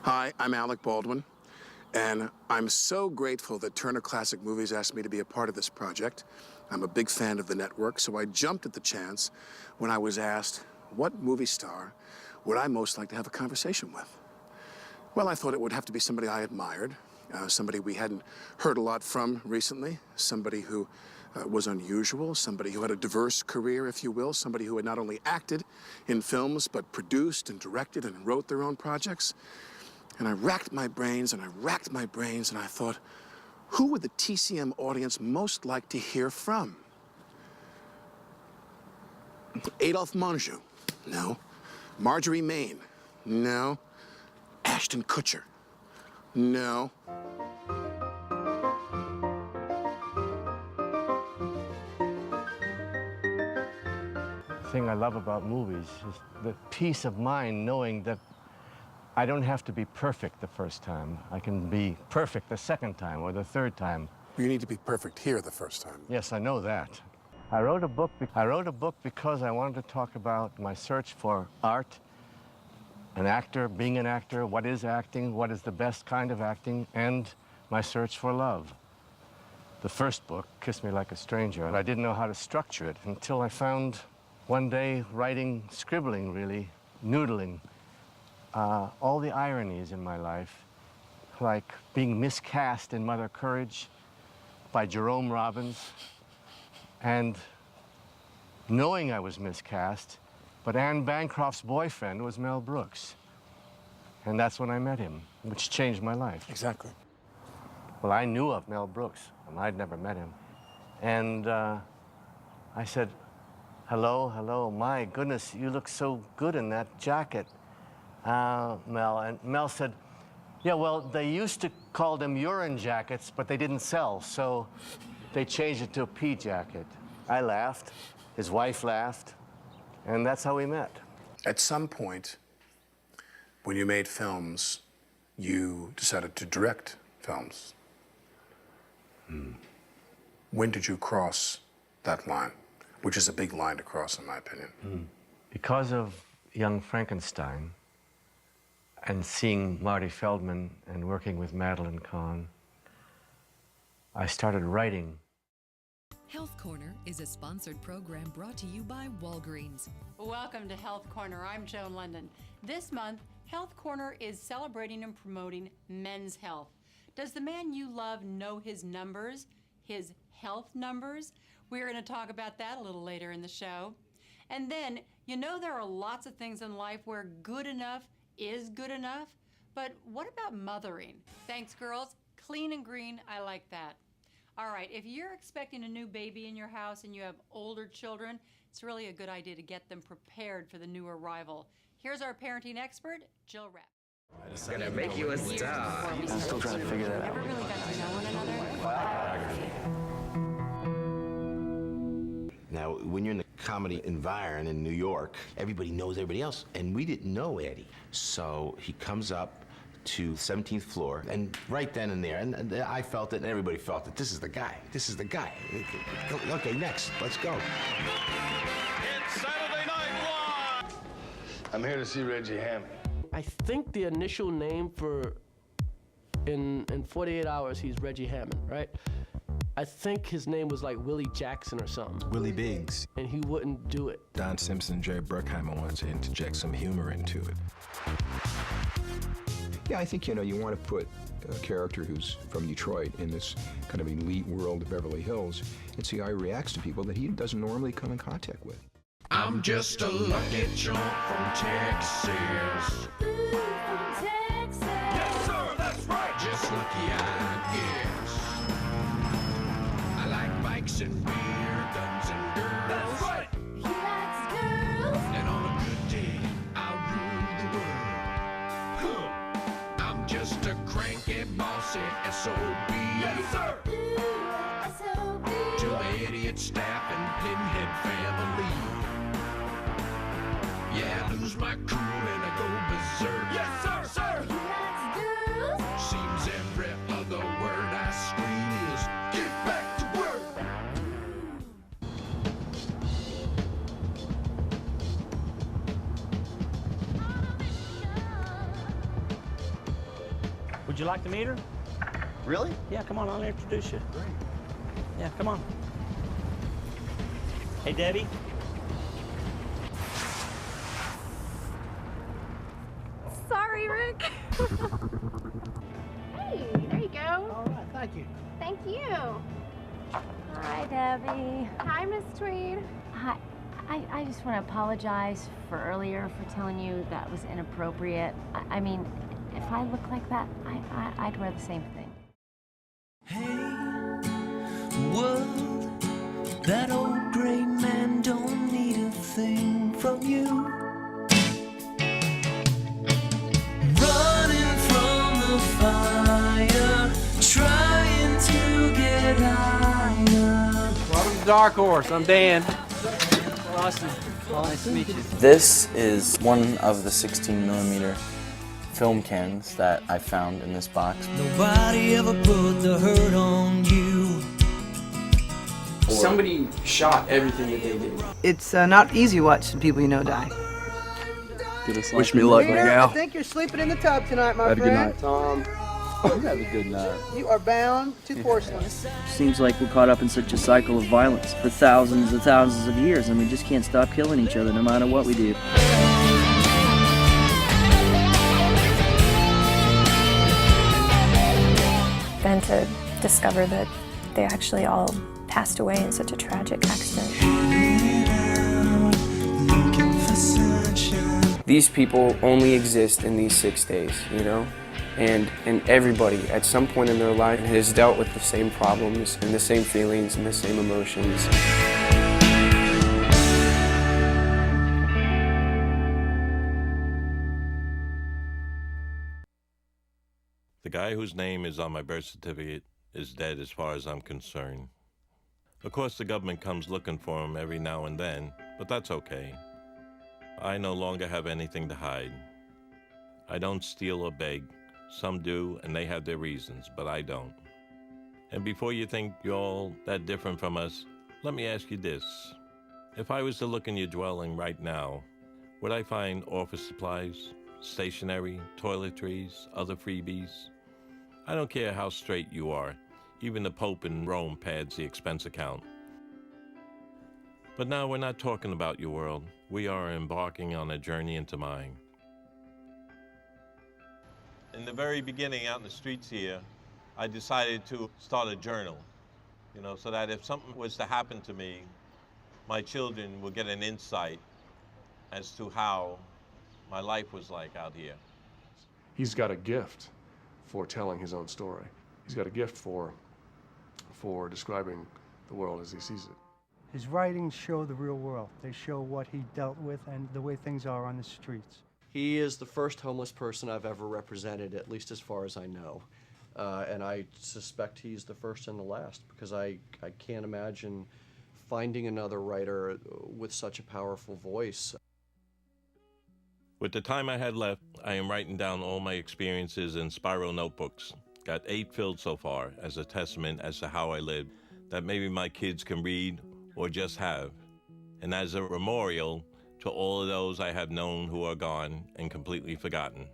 Hi, I'm Alec Baldwin, and I'm so grateful that Turner Classic Movies asked me to be a part of this project. I'm a big fan of the network, so I jumped at the chance when I was asked, what movie star would I most like to have a conversation with? Well, I thought it would have to be somebody I admired, somebody we hadn't heard a lot from recently, somebody who was unusual, somebody who had a diverse career, if you will, somebody who had not only acted in films, but produced and directed and wrote their own projects. And I racked my brains, and I racked my brains, and I thought, who would the TCM audience most like to hear from? Adolphe Menjou? No. Marjorie Main? No. Ashton Kutcher? No. The thing I love about movies is the peace of mind knowing that I don't have to be perfect the first time. I can be perfect the second time or the third time. You need to be perfect here the first time. Yes, I know that. I wrote a book because I wanted to talk about my search for art, an actor, being an actor, what is acting, what is the best kind of acting, and my search for love. The first book, Kiss Me Like a Stranger, I didn't know how to structure it until I found one day writing, scribbling really, noodling, all the ironies in my life, like being miscast in Mother Courage by Jerome Robbins, and knowing I was miscast, but Anne Bancroft's boyfriend was Mel Brooks. And that's when I met him, which changed my life. Exactly. Well, I knew of Mel Brooks, and I'd never met him. And I said, hello, hello, my goodness, you look so good in that jacket, Mel. And Mel said, yeah, well, they used to call them urine jackets, but they didn't sell, so they changed it to a pea jacket. I laughed, his wife laughed, and that's how we met. At some point, when you made films, you decided to direct films. When did you cross that line, which is a big line to cross, in my opinion? Because of Young Frankenstein and seeing Marty Feldman and working with Madeline Kahn, I started writing. Health Corner is a sponsored program brought to you by Walgreens. Welcome to Health Corner. I'm Joan London. This month, Health Corner is celebrating and promoting men's health. Does the man you love know his numbers, his health numbers? We're going to talk about that a little later in the show. And then, you know there are lots of things in life where good enough is good enough, but what about mothering? Thanks, girls. Clean and green, I like that. All right, if you're expecting a new baby in your house and you have older children, it's really a good idea to get them prepared for the new arrival. Here's our parenting expert, Jill Rapp. It's gonna make you a star. I'm still trying to figure that out. Ever really got to know one another? Now, when you're in the comedy environment in New York, everybody knows everybody else, and we didn't know Eddie. So he comes up to 17th floor, and right then and there, and I felt it, and everybody felt it. This is the guy. This is the guy. Okay, next, let's go. It's Saturday Night Live! I'm here to see Reggie Hammond. I think the initial name for in 48 Hours, he's Reggie Hammond, right? I think his name was like Willie Jackson or something. Willie Biggs. And he wouldn't do it. Don Simpson and Jerry Bruckheimer wanted to interject some humor into it. Yeah, I think, you know, you want to put a character who's from Detroit in this kind of elite world of Beverly Hills and see how he reacts to people that he doesn't normally come in contact with. I'm just a lucky chump from Texas. Ooh, from Texas. Yes, sir, that's right. Just lucky, I guess. I like bikes and beer, guns and girls. That's right. He likes girls. And on a good day, I'll rule the world. I'm just a cranky, bossy SOB. Yes, sir. Ooh, S.O.B. To the idiot staff and pinhead family. Yeah, I lose my cool and I go berserk. Yes, sir, sir. He likes girls. Seems every other word I scream is get back to work. Would you like to meet her? Really? Yeah, come on, I'll introduce you. Great. Yeah, come on. Hey, Debbie. Sorry, Rick. Hey, there you go. All right, thank you. Thank you. Hi, Debbie. Hi, Miss Tweed. Hi. I just want to apologize for earlier for telling you that was inappropriate. I mean, if I look like that, I'd wear the same thing. World, that old gray man don't need a thing from you. Running from the fire, trying to get higher. Welcome to Dark Horse. I'm Dan. Austin. Nice to meet you. This is one of the 16mm film cans that I found in this box. Nobody ever put the hurt on you. Somebody shot everything that they did. It's not easy watching people you know die. Wish me luck, I think you're sleeping in the tub tonight, my friend. Have a good night, Tom. You have a good night. You are bound to porcelain. Seems like we're caught up in such a cycle of violence for thousands and thousands of years, and we just can't stop killing each other no matter what we do. Then to discover that they actually all passed away in such a tragic accident. These people only exist in these 6 days, you know? And everybody, at some point in their life, has dealt with the same problems and the same feelings and the same emotions. The guy whose name is on my birth certificate is dead as far as I'm concerned. Of course, the government comes looking for him every now and then, but that's okay. I no longer have anything to hide. I don't steal or beg. Some do, and they have their reasons, but I don't. And before you think you're all that different from us, let me ask you this. If I was to look in your dwelling right now, would I find office supplies, stationery, toiletries, other freebies? I don't care how straight you are. Even the Pope in Rome pads the expense account. But now we're not talking about your world. We are embarking on a journey into mine. In the very beginning, out in the streets here, I decided to start a journal, you know, so that if something was to happen to me, my children would get an insight as to how my life was like out here. He's got a gift for telling his own story. He's got a gift for describing the world as he sees it. His writings show the real world. They show what he dealt with and the way things are on the streets. He is the first homeless person I've ever represented, at least as far as I know. And I suspect he's the first and the last, because I can't imagine finding another writer with such a powerful voice. With the time I had left, I am writing down all my experiences in spiral notebooks. Got 8 filled so far as a testament as to how I lived, that maybe my kids can read or just have. And as a memorial to all of those I have known who are gone and completely forgotten.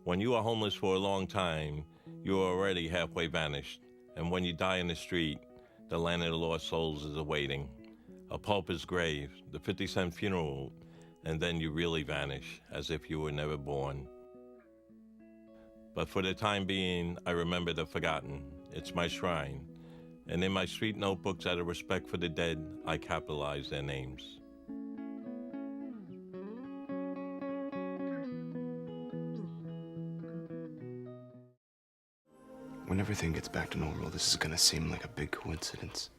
When you are homeless for a long time, you are already halfway vanished. And when you die in the street, the land of the lost souls is awaiting. A pauper's grave, the 50-cent funeral, and then you really vanish as if you were never born. But for the time being, I remember the forgotten. It's my shrine. And in my street notebooks, out of respect for the dead, I capitalize their names. When everything gets back to normal, this is gonna seem like a big coincidence.